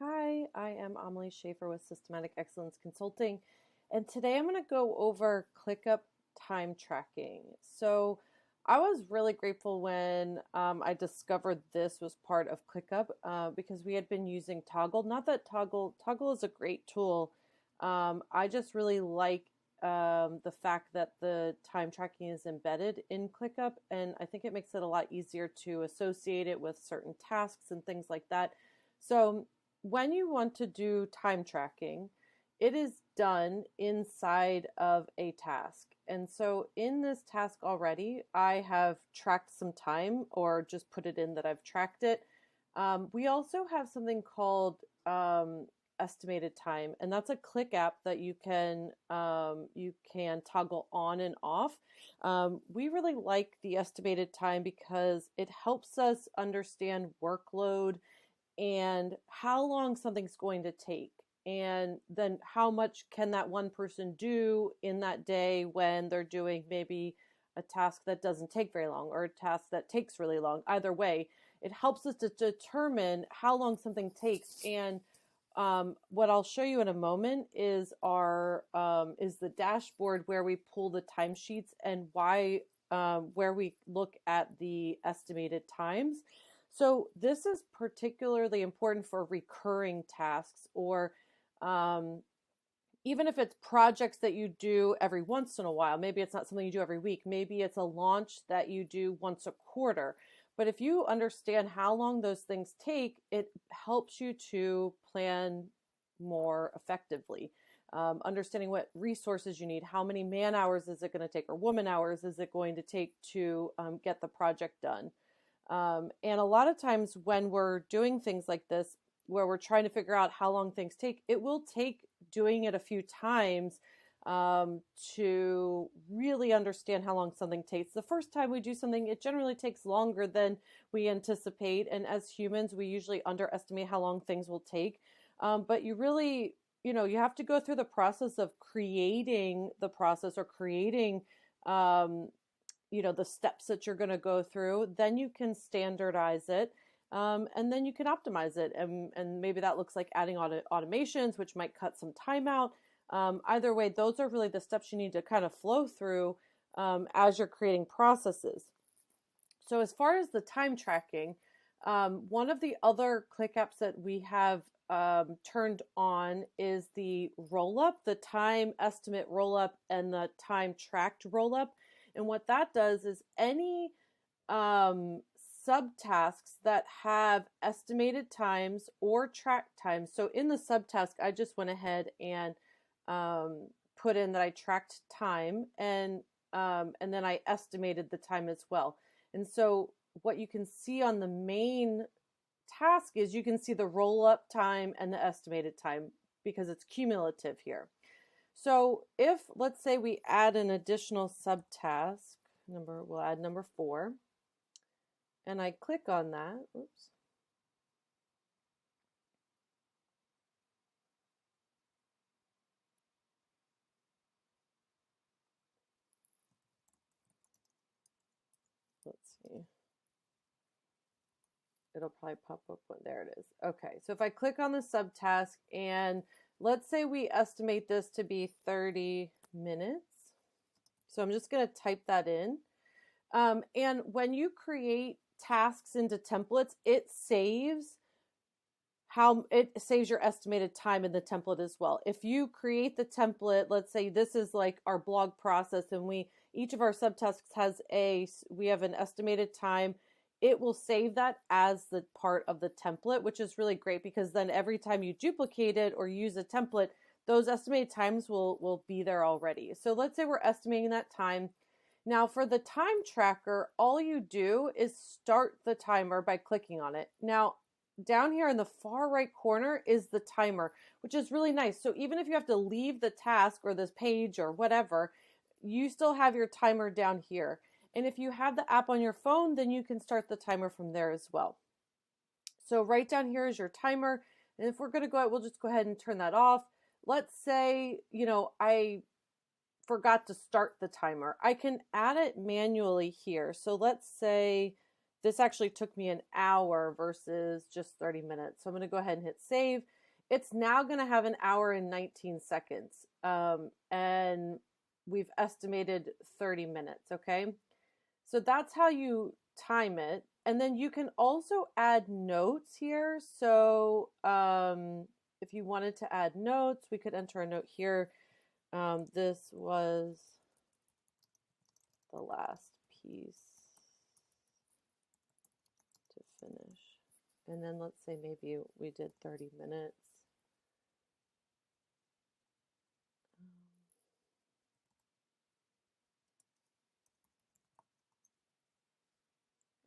Hi, I am Amalie Schaefer with Systematic Excellence Consulting, and today I'm going to go over ClickUp time tracking. So I was really grateful when I discovered this was part of ClickUp because we had been using Toggle. Not that Toggle is a great tool. I just really like the fact that the time tracking is embedded in ClickUp, and I think it makes it a lot easier to associate it with certain tasks and things like that. So when you want to do time tracking, it is done inside of a task. And so in this task already, I have tracked some time or just put it in that I've tracked it. We also have something called estimated time, and that's a click app that you can toggle on and off. We really like the estimated time because it helps us understand workload and how long something's going to take, and then how much can that one person do in that day when they're doing maybe a task that doesn't take very long or a task that takes really long. Either way, it helps us to determine how long something takes. And what I'll show you in a moment is the dashboard where we pull the timesheets and where we look at the estimated times. So this is particularly important for recurring tasks, or even if it's projects that you do every once in a while. Maybe it's not something you do every week. Maybe it's a launch that you do once a quarter. But if you understand how long those things take, it helps you to plan more effectively. Understanding what resources you need, how many man hours is it going to take, or woman hours is it going to take to get the project done. And a lot of times when we're doing things like this, where we're trying to figure out how long things take, it will take doing it a few times to really understand how long something takes. The first time we do something, it generally takes longer than we anticipate. And as humans, we usually underestimate how long things will take. But you really, you have to go through the process of creating the process, or creating the steps that you're going to go through. Then you can standardize it, and then you can optimize it. And maybe that looks like adding automations, which might cut some time out. Either way, those are really the steps you need to kind of flow through as you're creating processes. So as far as the time tracking, one of the other click apps that we have turned on is the Rollup, the time estimate Rollup, and the time tracked Rollup. And what that does is any subtasks that have estimated times or tracked times. So in the subtask, I just went ahead and put in that I tracked time, and then I estimated the time as well. And so what you can see on the main task is you can see the roll-up time and the estimated time because it's cumulative here. So if, let's say, we add an additional subtask, we'll add number 4, and I click on that. Oops. Let's see. It'll probably pop up when, there it is. Okay, so if I click on the subtask, and let's say we estimate this to be 30 minutes. So I'm just going to type that in. And when you create tasks into templates, it saves your estimated time in the template as well. If you create the template, let's say this is like our blog process, and each of our subtasks we have an estimated time. It will save that as the part of the template, which is really great because then every time you duplicate it or use a template, those estimated times will be there already. So let's say we're estimating that time. Now for the time tracker, all you do is start the timer by clicking on it. Now down here in the far right corner is the timer, which is really nice. So even if you have to leave the task or this page or whatever, you still have your timer down here. And if you have the app on your phone, then you can start the timer from there as well. So right down here is your timer. And if we're going to go out, we'll just go ahead and turn that off. Let's say, I forgot to start the timer. I can add it manually here. So let's say this actually took me an hour versus just 30 minutes. So I'm going to go ahead and hit save. It's now going to have an hour and 19 seconds. And we've estimated 30 minutes. Okay. So that's how you time it. And then you can also add notes here. So if you wanted to add notes, we could enter a note here. This was the last piece to finish. And then let's say maybe we did 30 minutes.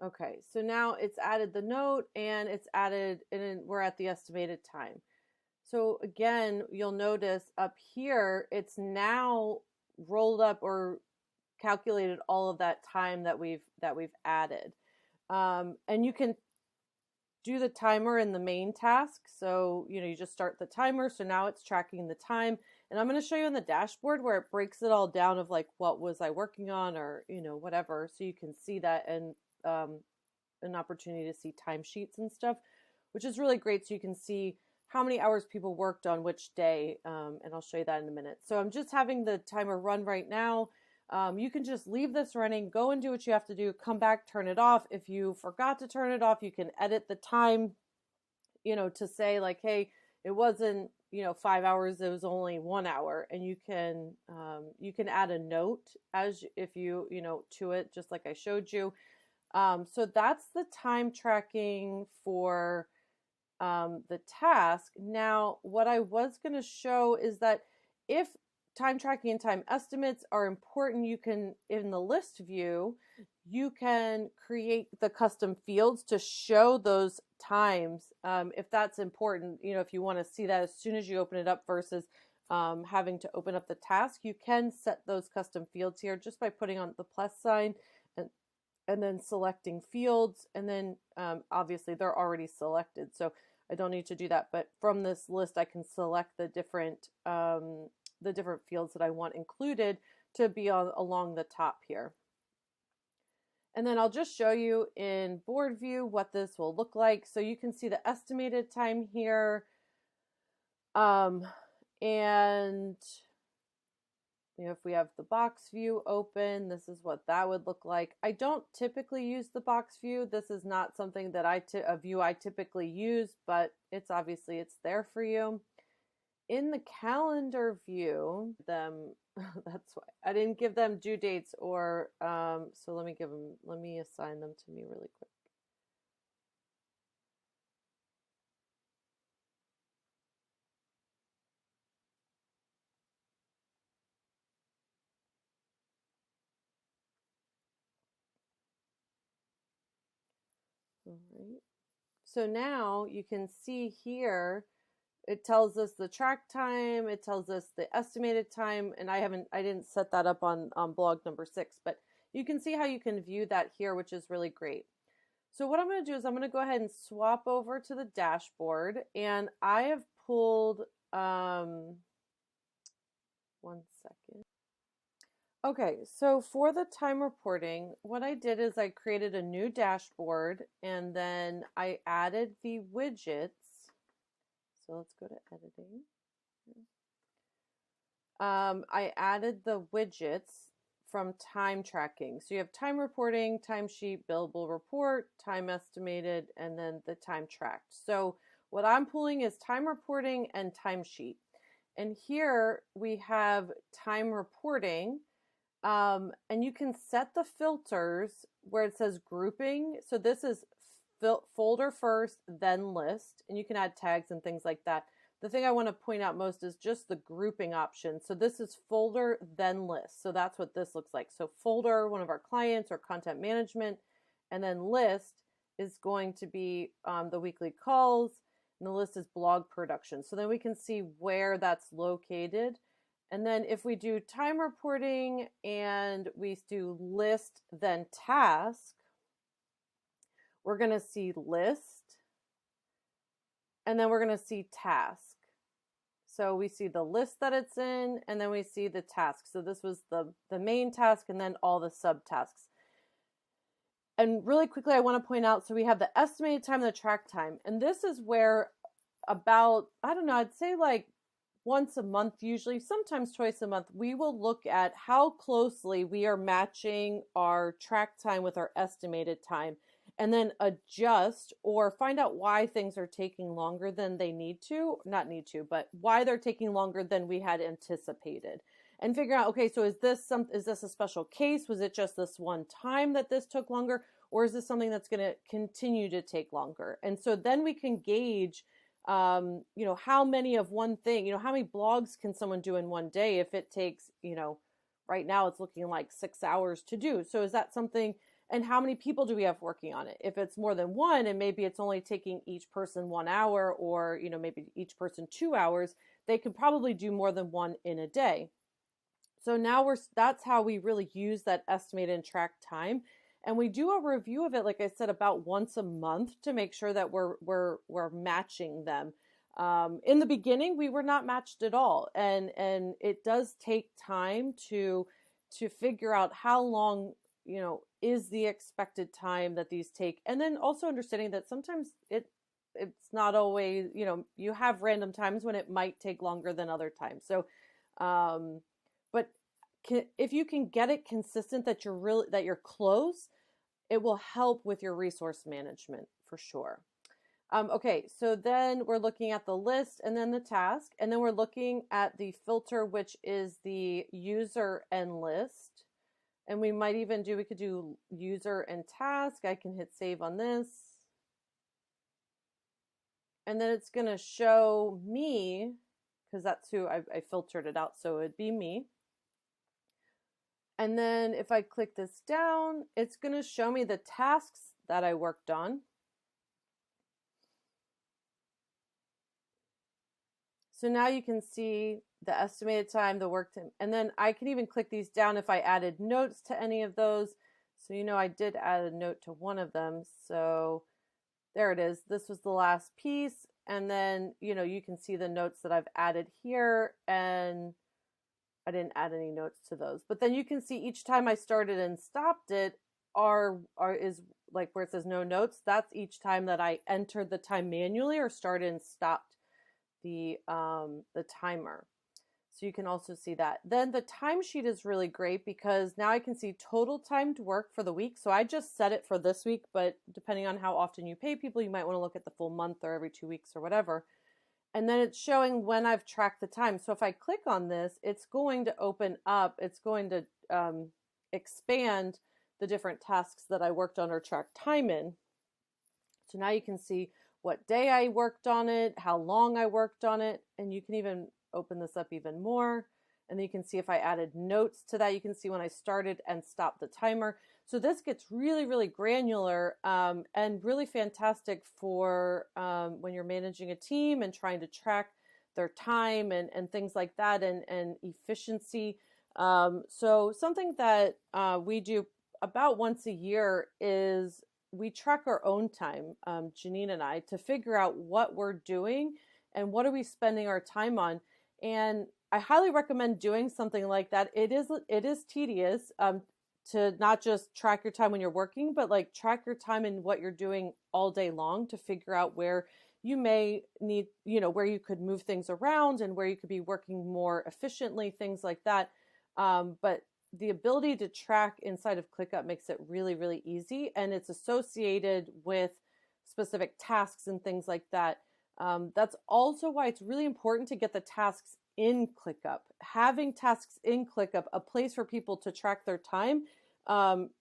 Okay, so now it's added the note and it's added, and we're at the estimated time. So again, you'll notice up here, it's now rolled up or calculated all of that time that we've added. And you can do the timer in the main task. So, you just start the timer. So now it's tracking the time. And I'm going to show you on the dashboard where it breaks it all down of like, what was I working on, or, whatever. So you can see that, and an opportunity to see timesheets and stuff, which is really great. So you can see how many hours people worked on which day. And I'll show you that in a minute. So I'm just having the timer run right now. You can just leave this running, go and do what you have to do, come back, turn it off. If you forgot to turn it off, you can edit the time, to say like, hey, it wasn't, 5 hours, it was only 1 hour. And you can add a note if you to it, just like I showed you. So that's the time tracking for the task. Now, what I was going to show is that if time tracking and time estimates are important, you can, in the list view, you can create the custom fields to show those times if that's important. If you want to see that as soon as you open it up versus having to open up the task, you can set those custom fields here just by putting on the plus sign and then selecting fields. And then obviously they're already selected, so I don't need to do that. But from this list, I can select the different fields that I want included to be along the top here. And then I'll just show you in board view what this will look like. So you can see the estimated time here. And if we have the box view open, this is what that would look like. I don't typically use the box view. This is not something that a view I typically use, but it's there for you. In the calendar view, that's why I didn't give them due dates or, so let me assign them to me really quick. All right. So now you can see here, it tells us the track time, it tells us the estimated time, and I didn't set that up on blog number 6, but you can see how you can view that here, which is really great. So what I'm going to do is I'm going to go ahead and swap over to the dashboard, and I have pulled, 1 second. Okay, so for the time reporting, what I did is I created a new dashboard, and then I added the widgets. So let's go to editing. I added the widgets from time tracking. So you have time reporting, timesheet, billable report, time estimated, and then the time tracked. So what I'm pulling is time reporting and timesheet. And here we have time reporting. And you can set the filters where it says grouping. So this is folder first, then list, and you can add tags and things like that. The thing I want to point out most is just the grouping option. So this is folder, then list. So that's what this looks like. So folder, one of our clients or content management, and then list is going to be the weekly calls, and the list is blog production. So then we can see where that's located. And then if we do time reporting and we do list, then task, we're going to see list, and then we're going to see task. So we see the list that it's in, and then we see the task. So this was the main task, and then all the subtasks. And really quickly, I want to point out, so we have the estimated time and the track time. And this is where about, I don't know, I'd say like once a month, usually, sometimes twice a month, we will look at how closely we are matching our track time with our estimated time, and then adjust or find out why things are taking longer than they need to, not need to, but why they're taking longer than we had anticipated. And figure out, okay, so is this a special case? Was it just this one time that this took longer? Or is this something that's going to continue to take longer? And so then we can gauge, how many of one thing, how many blogs can someone do in one day if it takes, right now it's looking like 6 hours to do. So is that something, and how many people do we have working on it? If it's more than one, and maybe it's only taking each person 1 hour, or, maybe each person 2 hours, they could probably do more than one in a day. So now that's how we really use that estimated and track time. And we do a review of it, like I said, about once a month to make sure that we're matching them. In the beginning, we were not matched at all. And it does take time to figure out how long, is the expected time that these take. And then also understanding that sometimes it's not always, you have random times when it might take longer than other times. So, but if you can get it consistent that you're close, it will help with your resource management for sure. Okay, so then we're looking at the list and then the task, and then we're looking at the filter, which is the user and list. And we could do user and task. I can hit save on this. And then it's going to show me, because that's who I filtered it out, so it'd be me. And then if I click this down, it's going to show me the tasks that I worked on. So now you can see the estimated time, the work time, and then I can even click these down if I added notes to any of those. So I did add a note to one of them. So there it is. This was the last piece. And then, you can see the notes that I've added here, and I didn't add any notes to those. But then you can see each time I started and stopped it is like where it says no notes. That's each time that I entered the time manually or started and stopped the timer. So you can also see that. Then the timesheet is really great because now I can see total timed work for the week. So I just set it for this week, but depending on how often you pay people, you might want to look at the full month or every 2 weeks or whatever. And then it's showing when I've tracked the time. So if I click on this, it's going to open up, it's going to expand the different tasks that I worked on or tracked time in. So now you can see what day I worked on it, how long I worked on it, and you can even open this up even more. And then you can see if I added notes to that, you can see when I started and stopped the timer. So this gets really, really granular and really fantastic for when you're managing a team and trying to track their time and things like that and efficiency. So something that we do about once a year is we track our own time, Janine and I, to figure out what we're doing and what are we spending our time on. And I highly recommend doing something like that. It is tedious to not just track your time when you're working, but like track your time and what you're doing all day long to figure out where you may need, where you could move things around and where you could be working more efficiently, things like that. But the ability to track inside of ClickUp makes it really, really easy, and it's associated with specific tasks and things like that. That's also why it's really important to get the tasks in ClickUp. Having tasks in ClickUp, a place for people to track their time,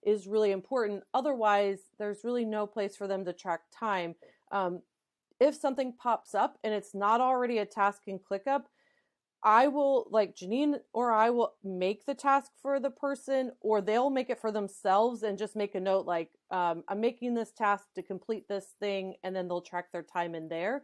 is really important. Otherwise, there's really no place for them to track time. If something pops up and it's not already a task in ClickUp, I will, like Janine or I will make the task for the person, or they'll make it for themselves and just make a note like, I'm making this task to complete this thing, and then they'll track their time in there.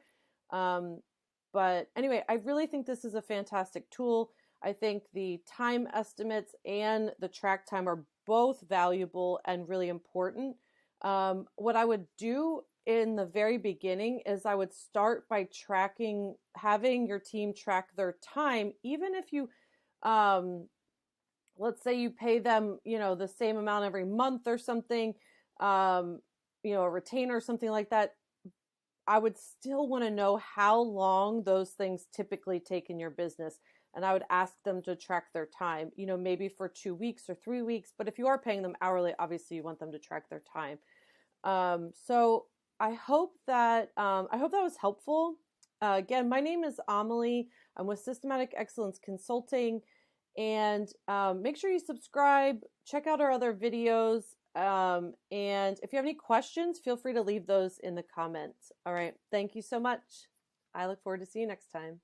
But anyway, I really think this is a fantastic tool. I think the time estimates and the track time are both valuable and really important. What I would do in the very beginning is I would start by having your team track their time, even if you, let's say you pay them, the same amount every month or something. you know, a retainer or something like that, I would still want to know how long those things typically take in your business. And I would ask them to track their time, you know, maybe for 2 weeks or 3 weeks. But if you are paying them hourly, obviously you want them to track their time. So I hope that was helpful. Again, my name is Amalie. I'm with Systematic Excellence Consulting, and make sure you subscribe. Check out our other videos. And if you have any questions, feel free to leave those in the comments. All right. Thank you so much. I look forward to seeing you next time.